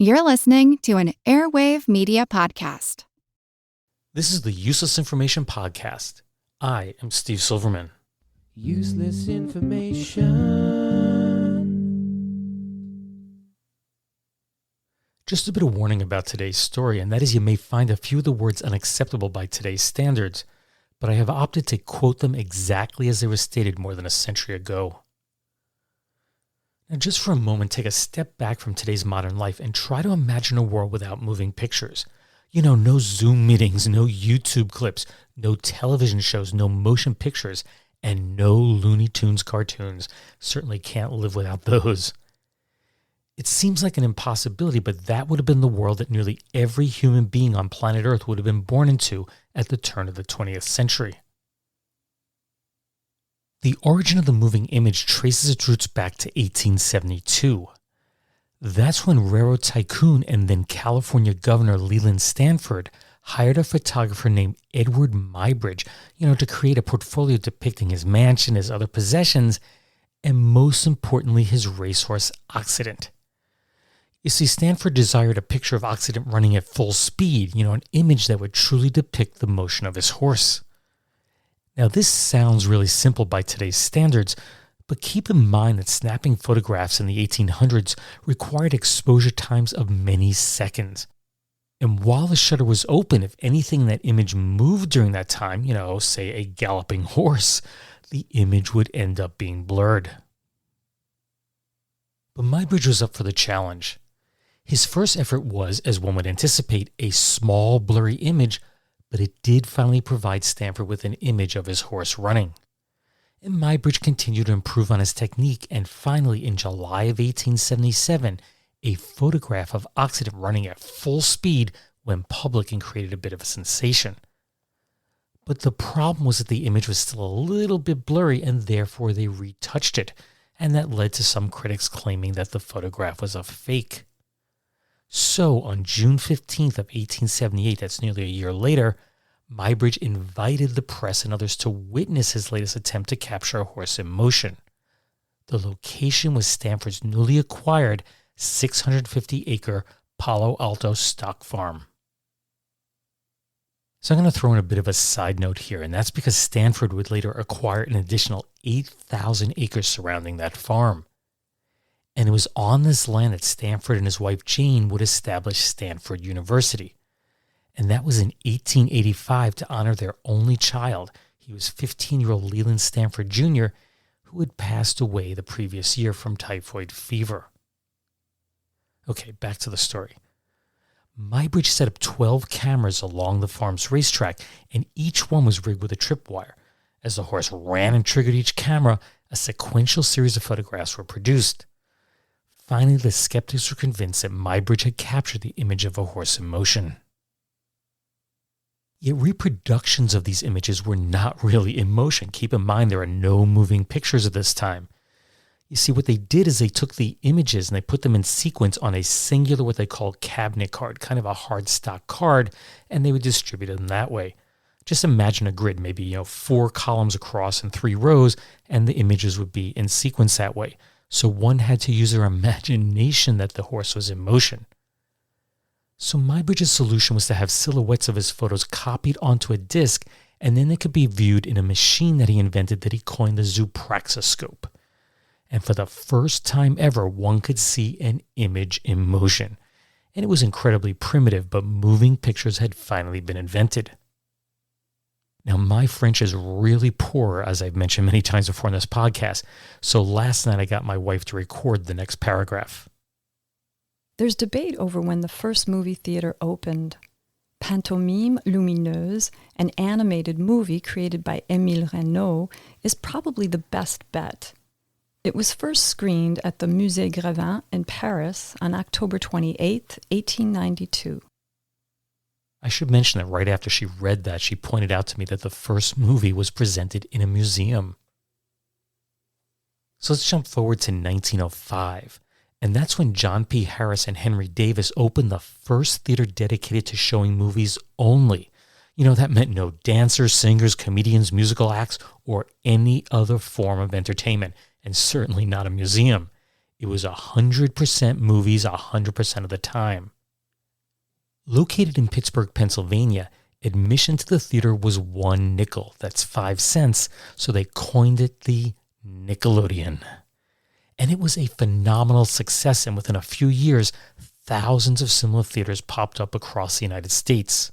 You're listening to an Airwave Media Podcast. This is the Useless Information Podcast. I am Steve Silverman. Useless information. Just a bit of warning about today's story, and that is you may find a few of the words unacceptable by today's standards, but I have opted to quote them exactly as they were stated more than a century ago. Now, just for a moment, take a step back from today's modern life and try to imagine a world without moving pictures. You know, no Zoom meetings, no YouTube clips, no television shows, no motion pictures, and no Looney Tunes cartoons. Certainly can't live without those. It seems like an impossibility, but that would have been the world that nearly every human being on planet Earth would have been born into at the turn of the 20th century. The origin of the moving image traces its roots back to 1872. That's when railroad tycoon and then California Governor Leland Stanford hired a photographer named Edward Muybridge, to create a portfolio depicting his mansion, his other possessions, and most importantly, his racehorse Occident. You see, Stanford desired a picture of Occident running at full speed, an image that would truly depict the motion of his horse. Now, this sounds really simple by today's standards, but keep in mind that snapping photographs in the 1800s required exposure times of many seconds. And while the shutter was open, if anything in that image moved during that time, say a galloping horse, the image would end up being blurred. But Muybridge was up for the challenge. His first effort was, as one would anticipate, a small blurry image, but it did finally provide Stanford with an image of his horse running. And Muybridge continued to improve on his technique, and finally, in July of 1877, a photograph of Occident running at full speed went public and created a bit of a sensation. But the problem was that the image was still a little bit blurry, and therefore they retouched it, and that led to some critics claiming that the photograph was a fake. So, on June 15th of 1878, that's nearly a year later, Muybridge invited the press and others to witness his latest attempt to capture a horse in motion. The location was Stanford's newly acquired 650-acre Palo Alto stock farm. So I'm going to throw in a bit of a side note here, and that's because Stanford would later acquire an additional 8,000 acres surrounding that farm. And it was on this land that Stanford and his wife Jane would establish Stanford University. And that was in 1885 to honor their only child. He was 15-year-old Leland Stanford Jr., who had passed away the previous year from typhoid fever. Okay, back to the story. Muybridge set up 12 cameras along the farm's racetrack, and each one was rigged with a tripwire. As the horse ran and triggered each camera, a sequential series of photographs were produced. Finally, the skeptics were convinced that Muybridge had captured the image of a horse in motion. Yet reproductions of these images were not really in motion. Keep in mind there are no moving pictures at this time. You see, what they did is they took the images and they put them in sequence on a singular, what they call cabinet card, kind of a hard stock card, and they would distribute them that way. Just imagine a grid, maybe 4 columns across and 3 rows, and the images would be in sequence that way. So one had to use their imagination that the horse was in motion. So Muybridge's solution was to have silhouettes of his photos copied onto a disc, and then they could be viewed in a machine that he invented that he coined the zoopraxiscope. And for the first time ever, one could see an image in motion. And it was incredibly primitive, but moving pictures had finally been invented. Now, my French is really poor, as I've mentioned many times before in this podcast, so last night I got my wife to record the next paragraph. There's debate over when the first movie theater opened. Pantomime Lumineuse, an animated movie created by Émile Reynaud, is probably the best bet. It was first screened at the Musée Grévin in Paris on October 28, 1892. I should mention that right after she read that, she pointed out to me that the first movie was presented in a museum. So let's jump forward to 1905. And that's when John P. Harris and Henry Davis opened the first theater dedicated to showing movies only. That meant no dancers, singers, comedians, musical acts, or any other form of entertainment, and certainly not a museum. It was 100% movies 100% of the time. Located in Pittsburgh, Pennsylvania, admission to the theater was 1 nickel. That's 5 cents, so they coined it the Nickelodeon. And it was a phenomenal success, and within a few years, thousands of similar theaters popped up across the United States.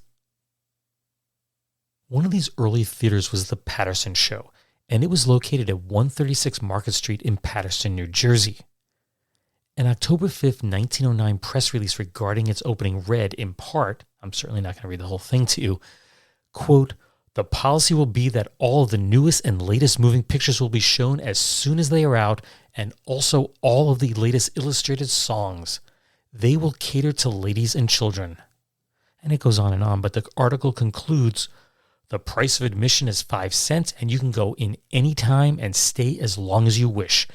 One of these early theaters was the Paterson Show, and it was located at 136 Market Street in Paterson, New Jersey. An October 5th, 1909 press release regarding its opening read, in part, I'm certainly not going to read the whole thing to you, quote, "The policy will be that all of the newest and latest moving pictures will be shown as soon as they are out, and also all of the latest illustrated songs. They will cater to ladies and children." And it goes on, but the article concludes, "The price of admission is 5 cents, and you can go in any time and stay as long as you wish.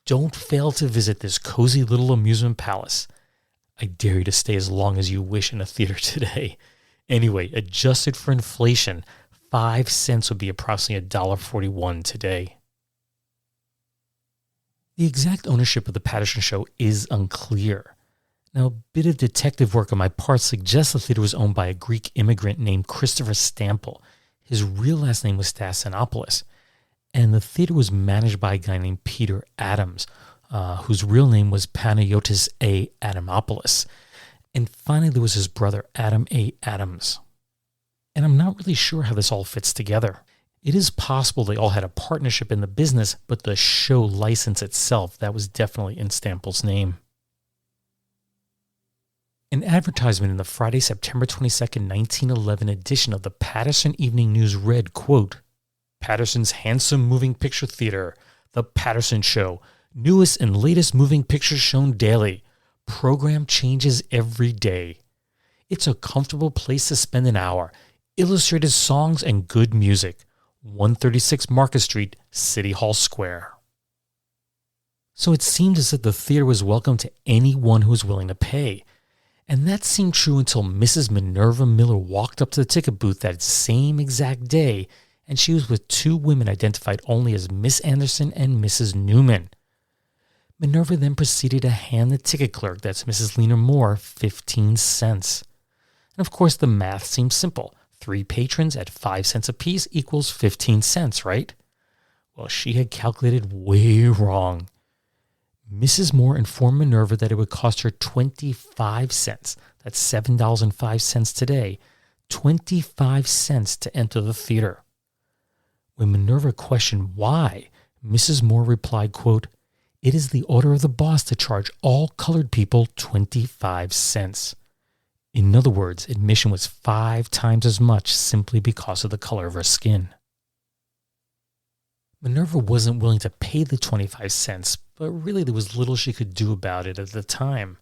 Don't fail to visit this cozy little amusement palace." I dare you to stay as long as you wish in a theater today. Anyway, adjusted for inflation, 5 cents would be approximately $1.41 today. The exact ownership of the Paterson Show is unclear. Now, a bit of detective work on my part suggests the theater was owned by a Greek immigrant named Christopher Stample. His real last name was Stassinopoulos. And the theater was managed by a guy named Peter Adams, whose real name was Panayotis A. Adamopoulos. And finally, there was his brother, Adam A. Adams. And I'm not really sure how this all fits together. It is possible they all had a partnership in the business, but the show license itself, that was definitely in Stample's name. An advertisement in the Friday, September 22nd, 1911 edition of the Paterson Evening News read, quote, "Paterson's handsome moving picture theater, the Paterson Show, newest and latest moving pictures shown daily. Program changes every day. It's a comfortable place to spend an hour. Illustrated songs and good music. 136 Market Street, City Hall Square." So it seemed as if the theater was welcome to anyone who was willing to pay. And that seemed true until Mrs. Minerva Miller walked up to the ticket booth that same exact day, and she was with 2 women identified only as Miss Anderson and Mrs. Newman. Minerva then proceeded to hand the ticket clerk, that's Mrs. Lena Moore, 15 cents. And of course, the math seems simple. 3 patrons at 5 cents apiece equals 15 cents, right? Well, she had calculated way wrong. Mrs. Moore informed Minerva that it would cost her 25 cents. That's $7.05 today. 25 cents to enter the theater. When Minerva questioned why, Mrs. Moore replied, quote, "It is the order of the boss to charge all colored people 25 cents. In other words, admission was 5 times as much simply because of the color of her skin. Minerva wasn't willing to pay the 25 cents, but really there was little she could do about it at the time.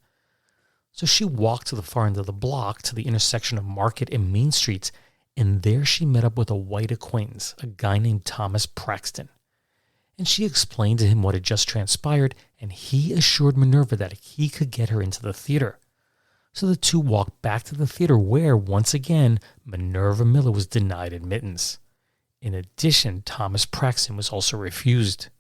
So she walked to the far end of the block to the intersection of Market and Main Streets, and there she met up with a white acquaintance, a guy named Thomas Braxton. And she explained to him what had just transpired, and he assured Minerva that he could get her into the theater. So the two walked back to the theater where, once again, Minerva Miller was denied admittance. In addition, Thomas Braxton was also refused.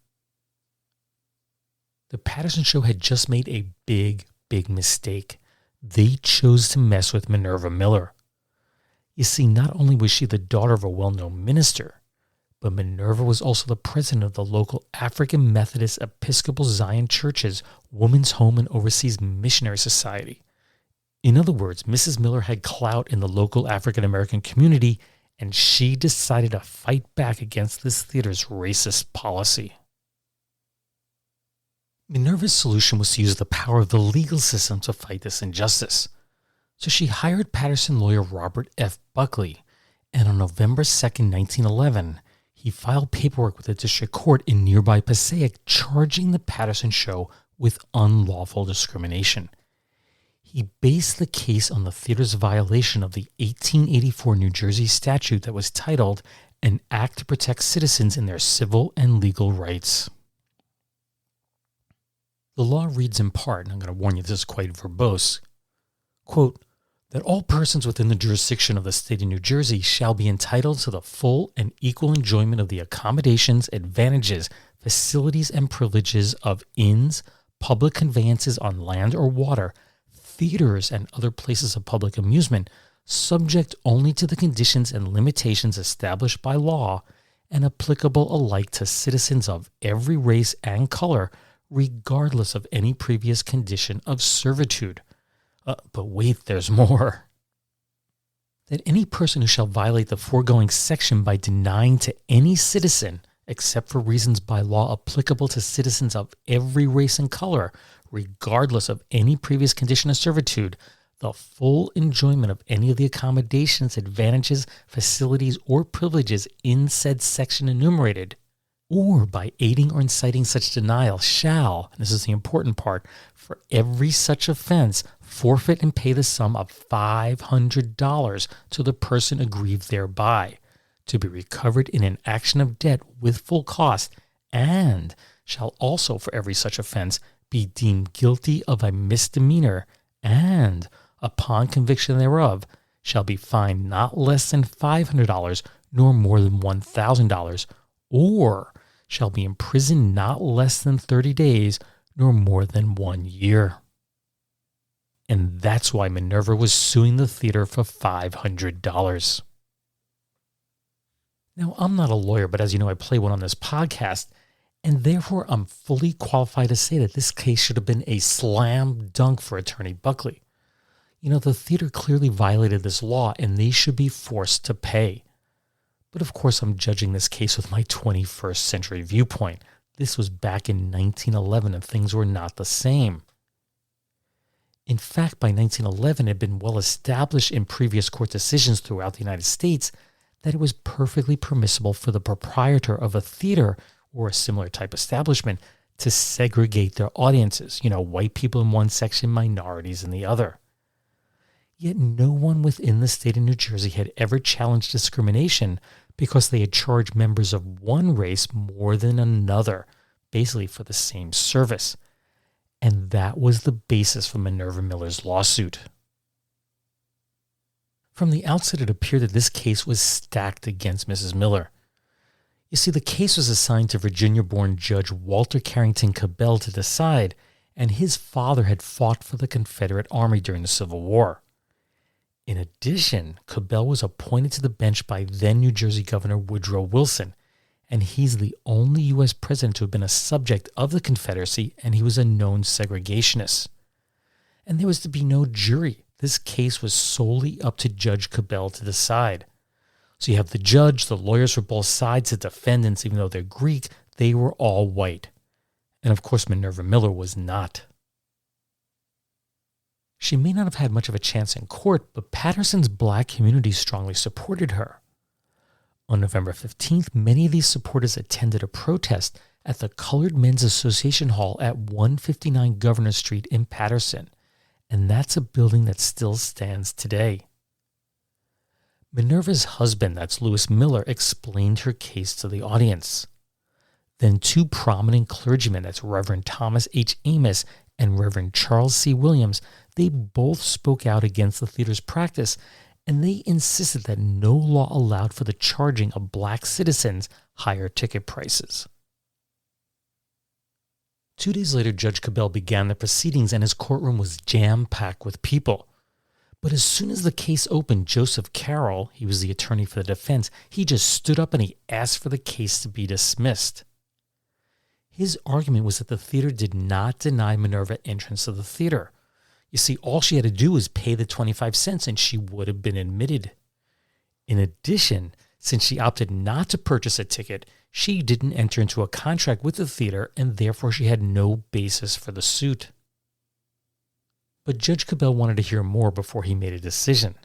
The Paterson Show had just made a big mistake. They chose to mess with Minerva Miller. You see, not only was she the daughter of a well-known minister, but Minerva was also the president of the local African Methodist Episcopal Zion Church's Women's Home and Overseas Missionary Society. In other words, Mrs. Miller had clout in the local African American community, and she decided to fight back against this theater's racist policy. Minerva's solution was to use the power of the legal system to fight this injustice. So she hired Paterson lawyer Robert F. Buckley, and on November 2nd, 1911, he filed paperwork with the district court in nearby Passaic charging the Paterson Show with unlawful discrimination. He based the case on the theater's violation of the 1884 New Jersey statute that was titled An Act to Protect Citizens in Their Civil and Legal Rights. The law reads in part, and I'm going to warn you this is quite verbose, quote, that all persons within the jurisdiction of the state of New Jersey shall be entitled to the full and equal enjoyment of the accommodations, advantages, facilities, and privileges of inns, public conveyances on land or water, theaters, and other places of public amusement, subject only to the conditions and limitations established by law and applicable alike to citizens of every race and color, regardless of any previous condition of servitude. But wait, there's more. That any person who shall violate the foregoing section by denying to any citizen, except for reasons by law applicable to citizens of every race and color, regardless of any previous condition of servitude, the full enjoyment of any of the accommodations, advantages, facilities, or privileges in said section enumerated, or by aiding or inciting such denial shall, and this is the important part, for every such offense forfeit and pay the sum of $500 to the person aggrieved thereby, to be recovered in an action of debt with full cost, and shall also for every such offense be deemed guilty of a misdemeanor, and upon conviction thereof shall be fined not less than $500 nor more than $1,000, or shall be imprisoned not less than 30 days nor more than 1 year. And that's why Minerva was suing the theater for $500. Now, I'm not a lawyer, but as you know, I play one on this podcast, and therefore I'm fully qualified to say that this case should have been a slam dunk for Attorney Buckley. You know, the theater clearly violated this law, and they should be forced to pay. But of course, I'm judging this case with my 21st century viewpoint. This was back in 1911, and things were not the same. In fact, by 1911, it had been well established in previous court decisions throughout the United States that it was perfectly permissible for the proprietor of a theater or a similar type establishment to segregate their audiences, white people in one section, minorities in the other. Yet no one within the state of New Jersey had ever challenged discrimination because they had charged members of one race more than another, basically for the same service. And that was the basis for Minerva Miller's lawsuit. From the outset, it appeared that this case was stacked against Mrs. Miller. You see, the case was assigned to Virginia-born Judge Walter Carrington Cabell to decide, and his father had fought for the Confederate Army during the Civil War. In addition, Cabell was appointed to the bench by then New Jersey Governor Woodrow Wilson, and he's the only U.S. president to have been a subject of the Confederacy, and he was a known segregationist. And there was to be no jury. This case was solely up to Judge Cabell to decide. So you have the judge, the lawyers for both sides, the defendants, even though they're Greek, they were all white. And of course, Minerva Miller was not. She may not have had much of a chance in court, but Paterson's black community strongly supported her. On November 15th, many of these supporters attended a protest at the Colored Men's Association Hall at 159 Governor Street in Paterson, and that's a building that still stands today. Minerva's husband, that's Lewis Miller, explained her case to the audience. Then two prominent clergymen, that's Reverend Thomas H. Amos and Reverend Charles C. Williams, they both spoke out against the theater's practice, and they insisted that no law allowed for the charging of black citizens higher ticket prices. 2 days later, Judge Cabell began the proceedings, and his courtroom was jam-packed with people. But as soon as the case opened, Joseph Carroll, he was the attorney for the defense, he just stood up and he asked for the case to be dismissed. His argument was that the theater did not deny Minerva entrance to the theater. You see, all she had to do was pay the 25 cents and she would have been admitted. In addition, since she opted not to purchase a ticket, she didn't enter into a contract with the theater, and therefore she had no basis for the suit. But Judge Cabell wanted to hear more before he made a decision.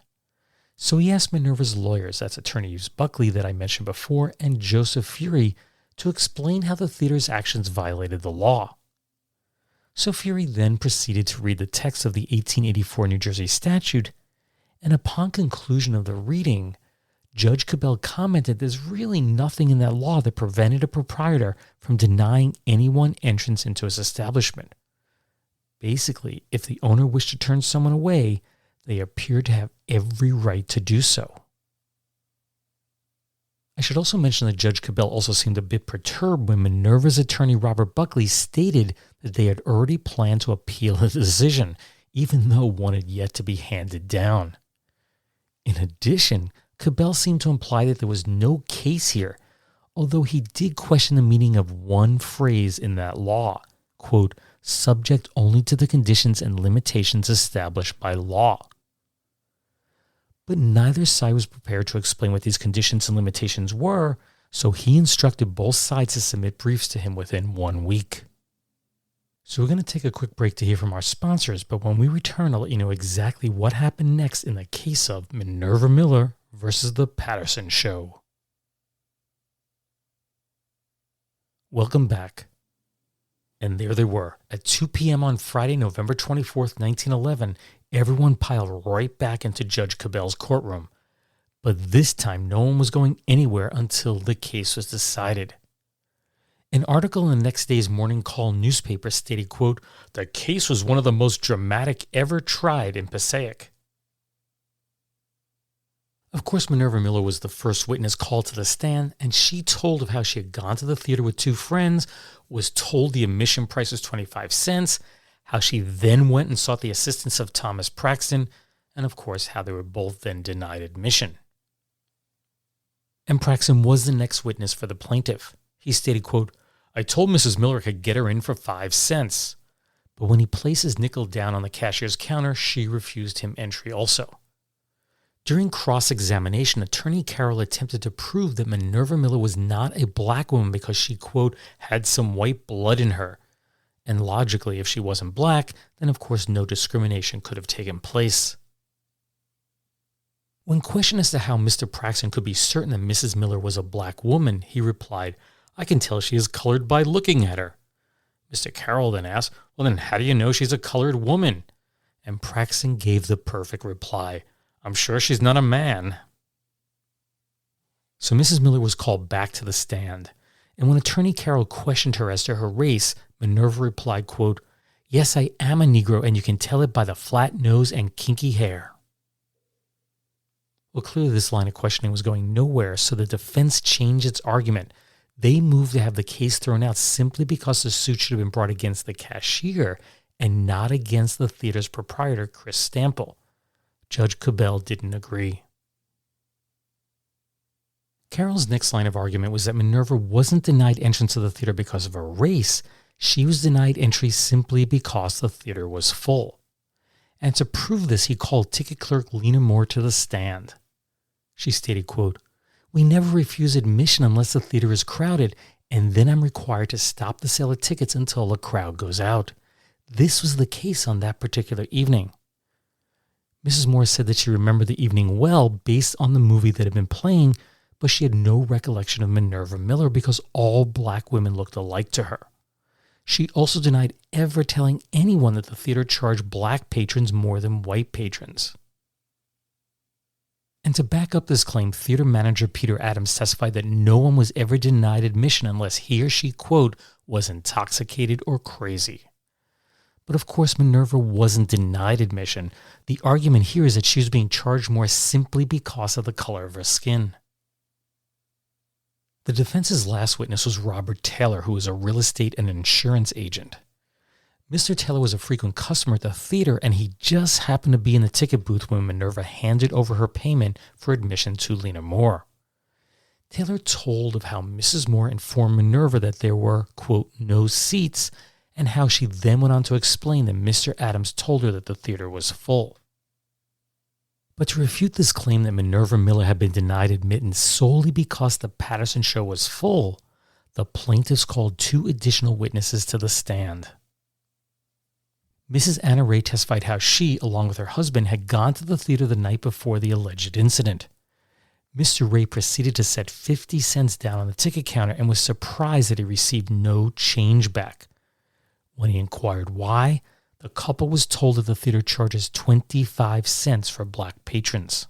So he asked Minerva's lawyers, that's Attorney Hughes Buckley that I mentioned before, and Joseph Fury, to explain how the theater's actions violated the law. So Fury then proceeded to read the text of the 1884 New Jersey statute, and upon conclusion of the reading, Judge Cabell commented there's really nothing in that law that prevented a proprietor from denying anyone entrance into his establishment. Basically, if the owner wished to turn someone away, they appeared to have every right to do so. I should also mention that Judge Cabell also seemed a bit perturbed when Minerva's attorney Robert Buckley stated that they had already planned to appeal the decision, even though one had yet to be handed down. In addition, Cabell seemed to imply that there was no case here, although he did question the meaning of one phrase in that law, quote, subject only to the conditions and limitations established by law. But neither side was prepared to explain what these conditions and limitations were, so he instructed both sides to submit briefs to him within 1 week. So we're going to take a quick break to hear from our sponsors, but when we return, I'll let you know exactly what happened next in the case of Minerva Miller versus the Paterson Show. Welcome back. And there they were. At 2 p.m. on Friday, November 24th, 1911, everyone piled right back into Judge Cabell's courtroom. But this time, no one was going anywhere until the case was decided. An article in the next day's Morning Call newspaper stated, quote, the case was one of the most dramatic ever tried in Passaic. Of course, Minerva Miller was the first witness called to the stand, and she told of how she had gone to the theater with two friends, was told the admission price was 25 cents, how she then went and sought the assistance of Thomas Praxton, and of course, how they were both then denied admission. And Praxton was the next witness for the plaintiff. He stated, quote, I told Mrs. Miller I could get her in for 5 cents. But when he placed his nickel down on the cashier's counter, she refused him entry also. During cross-examination, Attorney Carroll attempted to prove that Minerva Miller was not a black woman because she, quote, had some white blood in her. And logically, if she wasn't black, then of course no discrimination could have taken place. When questioned as to how Mr. Praxton could be certain that Mrs. Miller was a black woman, he replied, I can tell she is colored by looking at her. Mr. Carroll then asked, well then how do you know she's a colored woman? And Praxton gave the perfect reply, I'm sure she's not a man. So Mrs. Miller was called back to the stand. And when Attorney Carroll questioned her as to her race, Minerva replied, quote, yes, I am a Negro, and you can tell it by the flat nose and kinky hair. Well, clearly this line of questioning was going nowhere, so the defense changed its argument. They moved to have the case thrown out simply because the suit should have been brought against the cashier and not against the theater's proprietor, Chris Stample. Judge Cabell didn't agree. Carroll's next line of argument was that Minerva wasn't denied entrance to the theater because of her race. She was denied entry simply because the theater was full. And to prove this, he called ticket clerk Lena Moore to the stand. She stated, quote, we never refuse admission unless the theater is crowded, and then I'm required to stop the sale of tickets until the crowd goes out. This was the case on that particular evening. Mrs. Moore said that she remembered the evening well based on the movie that had been playing, but she had no recollection of Minerva Miller because all black women looked alike to her. She also denied ever telling anyone that the theater charged black patrons more than white patrons. And to back up this claim, theater manager Peter Adams testified that no one was ever denied admission unless he or she, quote, was intoxicated or crazy. But of course, Minerva wasn't denied admission. The argument here is that she was being charged more simply because of the color of her skin. The defense's last witness was Robert Taylor, who was a real estate and insurance agent. Mr. Taylor was a frequent customer at the theater, and he just happened to be in the ticket booth when Minerva handed over her payment for admission to Lena Moore. Taylor told of how Mrs. Moore informed Minerva that there were, quote, no seats, and how she then went on to explain that Mr. Adams told her that the theater was full. But to refute this claim that Minerva Miller had been denied admittance solely because the Paterson Show was full, the plaintiffs called 2 additional witnesses to the stand. Mrs. Anna Ray testified how she, along with her husband, had gone to the theater the night before the alleged incident. Mr. Ray proceeded to set 50 cents down on the ticket counter and was surprised that he received no change back. When he inquired why, the couple was told that the theater charges 25 cents for black patrons.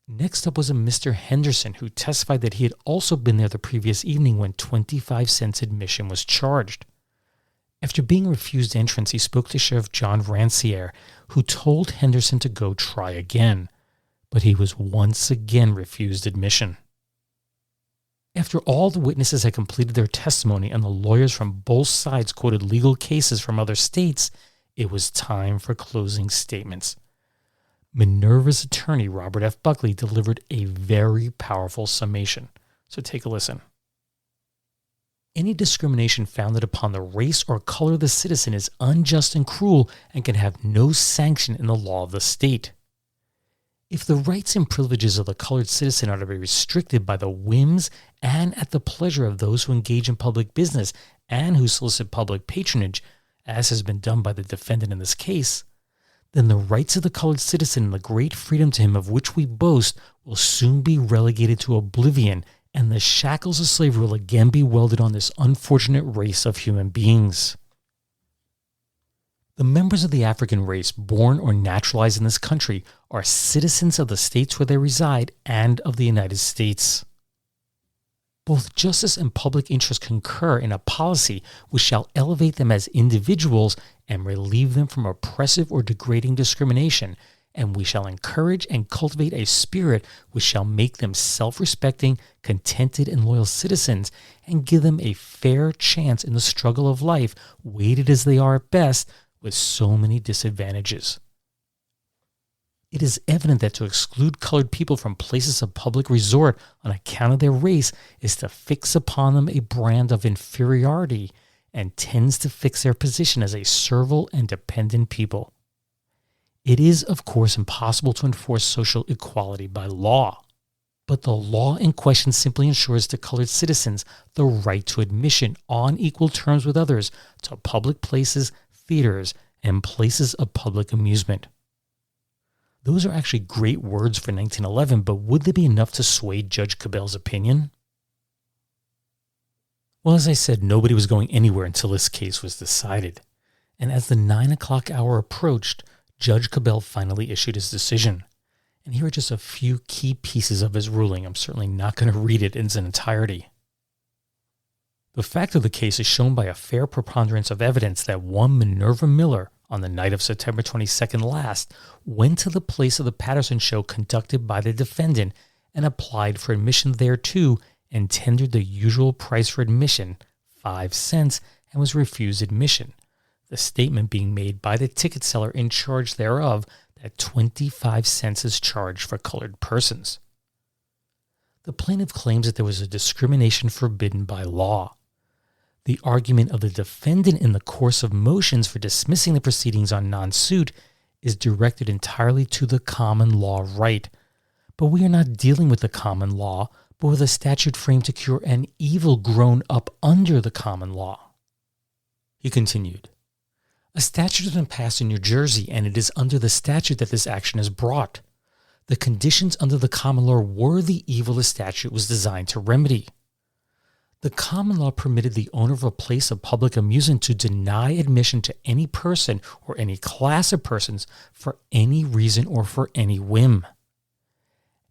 Next up was a Mr. Henderson, who testified that he had also been there the previous evening when 25 cents admission was charged. After being refused entrance, he spoke to Sheriff John Rancière, who told Henderson to go try again, but he was once again refused admission. After all the witnesses had completed their testimony and the lawyers from both sides quoted legal cases from other states, it was time for closing statements. Minerva's attorney, Robert F. Buckley, delivered a very powerful summation. So take a listen. Any discrimination founded upon the race or color of the citizen is unjust and cruel and can have no sanction in the law of the state. If the rights and privileges of the colored citizen are to be restricted by the whims and at the pleasure of those who engage in public business and who solicit public patronage, as has been done by the defendant in this case, then the rights of the colored citizen and the great freedom to him of which we boast will soon be relegated to oblivion, and the shackles of slavery will again be welded on this unfortunate race of human beings. The members of the African race born or naturalized in this country are citizens of the states where they reside and of the United States. Both justice and public interest concur in a policy which shall elevate them as individuals and relieve them from oppressive or degrading discrimination, and we shall encourage and cultivate a spirit which shall make them self-respecting, contented, and loyal citizens, and give them a fair chance in the struggle of life, weighted as they are at best with so many disadvantages. It is evident that to exclude colored people from places of public resort on account of their race is to fix upon them a brand of inferiority and tends to fix their position as a servile and dependent people. It is, of course, impossible to enforce social equality by law, but the law in question simply ensures to colored citizens the right to admission on equal terms with others to public places, theaters, and places of public amusement. Those are actually great words for 1911, but would they be enough to sway Judge Cabell's opinion? Well, as I said, nobody was going anywhere until this case was decided. And as the 9 o'clock hour approached, Judge Cabell finally issued his decision. And here are just a few key pieces of his ruling. I'm certainly not going to read it in its entirety. The fact of the case is shown by a fair preponderance of evidence that one Minerva Miller, on the night of September 22nd last, went to the place of the Paterson Show conducted by the defendant and applied for admission thereto and tendered the usual price for admission, 5 cents, and was refused admission, the statement being made by the ticket seller in charge thereof that 25 cents is charged for colored persons. The plaintiff claims that there was a discrimination forbidden by law. The argument of the defendant in the course of motions for dismissing the proceedings on non-suit is directed entirely to the common law right. But we are not dealing with the common law, but with a statute framed to cure an evil grown up under the common law. He continued, "A statute has been passed in New Jersey, and it is under the statute that this action is brought. The conditions under the common law were the evil the statute was designed to remedy. The common law permitted the owner of a place of public amusement to deny admission to any person or any class of persons for any reason or for any whim.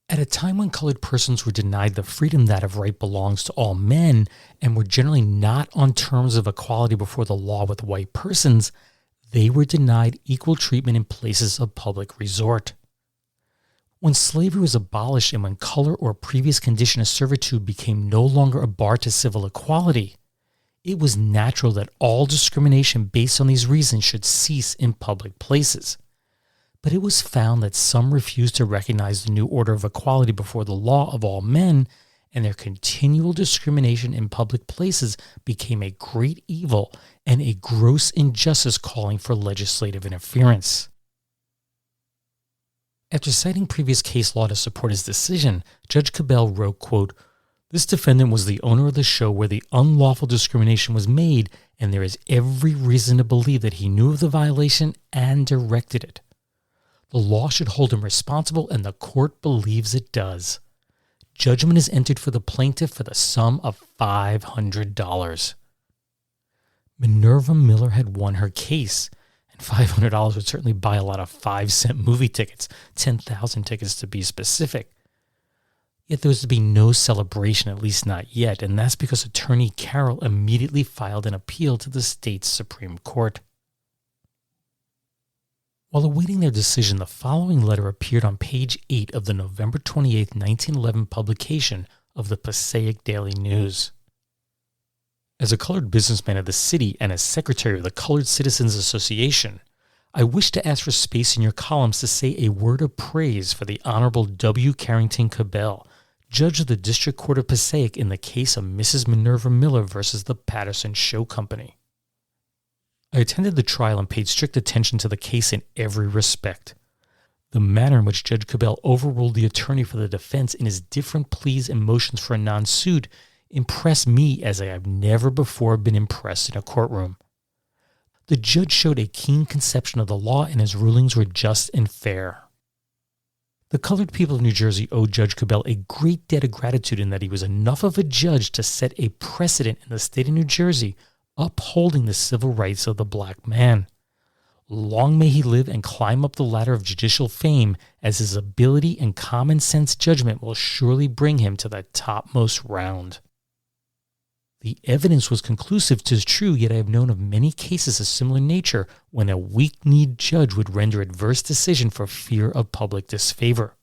At a time when colored persons were denied the freedom that of right belongs to all men and were generally not on terms of equality before the law with white persons, they were denied equal treatment in places of public resort. When slavery was abolished and when color or previous condition of servitude became no longer a bar to civil equality, it was natural that all discrimination based on these reasons should cease in public places. But it was found that some refused to recognize the new order of equality before the law of all men, and their continual discrimination in public places became a great evil and a gross injustice calling for legislative interference." After citing previous case law to support his decision, Judge Cabell wrote, quote, "This defendant was the owner of the show where the unlawful discrimination was made, and there is every reason to believe that he knew of the violation and directed it. The law should hold him responsible, and the court believes it does. Judgment is entered for the plaintiff for the sum of $500. Minerva Miller had won her case, and $500 would certainly buy a lot of 5-cent movie tickets, 10,000 tickets to be specific. Yet there was to be no celebration, at least not yet, and that's because Attorney Carroll immediately filed an appeal to the state's Supreme Court. While awaiting their decision, the following letter appeared on page 8 of the November 28, 1911 publication of the Passaic Daily News. As a colored businessman of the city and as secretary of the Colored Citizens Association, I wish to ask for space in your columns to say a word of praise for the Honorable W. Carrington Cabell, Judge of the District Court of Passaic in the case of Mrs. Minerva Miller versus the Paterson Show Company. I attended the trial and paid strict attention to the case in every respect. The manner in which Judge Cabell overruled the attorney for the defense in his different pleas and motions for a non-suit impressed me as I have never before been impressed in a courtroom. The judge showed a keen conception of the law and his rulings were just and fair. The colored people of New Jersey owe Judge Cabell a great debt of gratitude in that he was enough of a judge to set a precedent in the state of New Jersey upholding the civil rights of the black man. Long may he live and climb up the ladder of judicial fame, as his ability and common sense judgment will surely bring him to the topmost round. The evidence was conclusive, 'tis true, yet I have known of many cases of similar nature when a weak-kneed judge would render adverse decision for fear of public disfavor.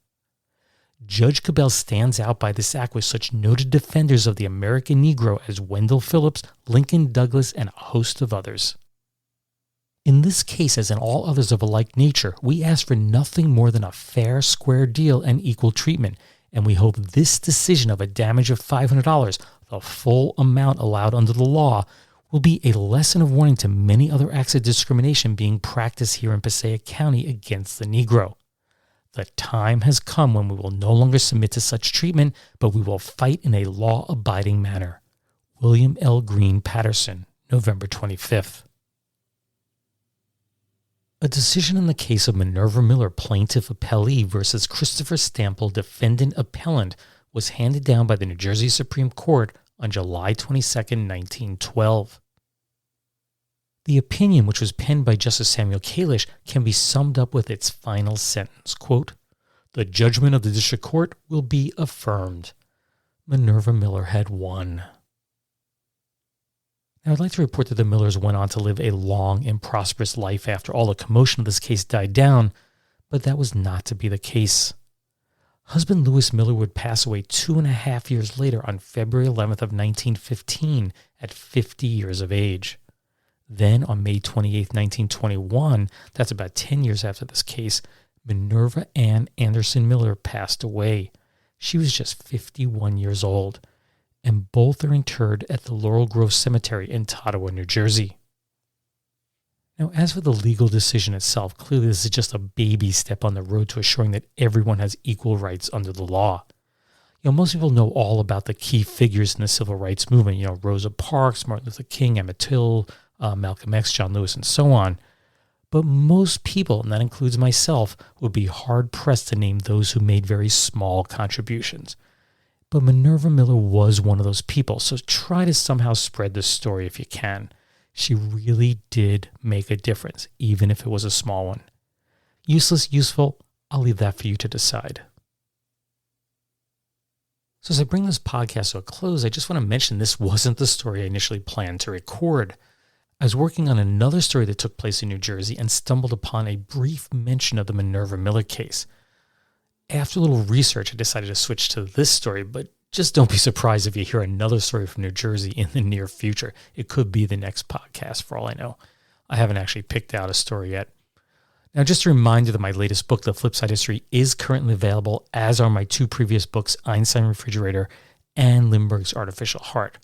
Judge Cabell stands out by this act with such noted defenders of the American Negro as Wendell Phillips, Lincoln Douglas, and a host of others. In this case, as in all others of a like nature, we ask for nothing more than a fair, square deal and equal treatment, and we hope this decision of a damage of $500, the full amount allowed under the law, will be a lesson of warning to many other acts of discrimination being practiced here in Passaic County against the Negro. The time has come when we will no longer submit to such treatment, but we will fight in a law-abiding manner. William L. Green Paterson, November 25th. A decision in the case of Minerva Miller, plaintiff appellee versus Christopher Stample, defendant appellant, was handed down by the New Jersey Supreme Court on July 22, 1912. The opinion, which was penned by Justice Samuel Kalish, can be summed up with its final sentence, quote, "The judgment of the District Court will be affirmed. Minerva Miller had won." Now, I'd like to report that the Millers went on to live a long and prosperous life after all the commotion of this case died down, but that was not to be the case. Husband Lewis Miller would pass away 2.5 years later on February 11th of 1915 at 50 years of age. Then on May 28th, 1921, that's about 10 years after this case, Minerva Ann Anderson Miller passed away. She was just 51 years old, and both are interred at the Laurel Grove Cemetery in Tottawa, New Jersey. Now, as for the legal decision itself, clearly this is just a baby step on the road to assuring that everyone has equal rights under the law. Most people know all about the key figures in the civil rights movement, Rosa Parks, Martin Luther King, Emmett Till, Malcolm X, John Lewis, and so on. But most people, and that includes myself, would be hard-pressed to name those who made very small contributions. But Minerva Miller was one of those people, so try to somehow spread this story if you can. She really did make a difference, even if it was a small one. Useless, useful, I'll leave that for you to decide. So as I bring this podcast to a close, I just want to mention this wasn't the story I initially planned to record. I was working on another story that took place in New Jersey and stumbled upon a brief mention of the Minerva Miller case. After a little research, I decided to switch to this story, but just don't be surprised if you hear another story from New Jersey in the near future. It could be the next podcast for all I know. I haven't actually picked out a story yet. Now, just a reminder that my latest book, The Flipside History, is currently available, as are my 2 previous books, Einstein Refrigerator and Lindbergh's Artificial Heart.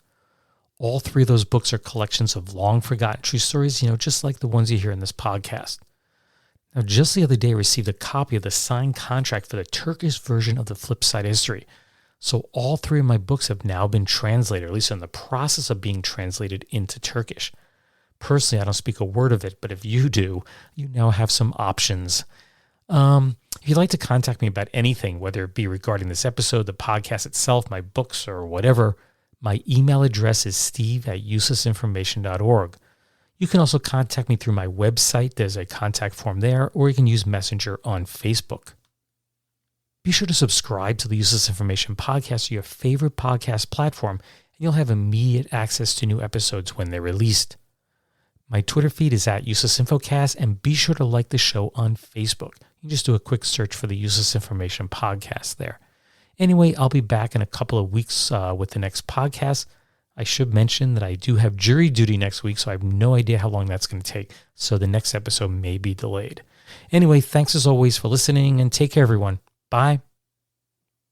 All 3 of those books are collections of long-forgotten true stories, just like the ones you hear in this podcast. Now, just the other day, I received a copy of the signed contract for the Turkish version of The Flipside History. So all 3 of my books have now been translated, or at least in the process of being translated into Turkish. Personally, I don't speak a word of it, but if you do, you now have some options. If you'd like to contact me about anything, whether it be regarding this episode, the podcast itself, my books, or whatever, my email address is steve@uselessinformation.org. You can also contact me through my website. There's a contact form there, or you can use Messenger on Facebook. Be sure to subscribe to the Useless Information Podcast or your favorite podcast platform, and you'll have immediate access to new episodes when they're released. My Twitter feed is @UselessInfoCast, and be sure to like the show on Facebook. You can just do a quick search for the Useless Information Podcast there. Anyway, I'll be back in a couple of weeks with the next podcast. I should mention that I do have jury duty next week, so I have no idea how long that's going to take. So the next episode may be delayed. Anyway, thanks as always for listening, and take care, everyone. Bye.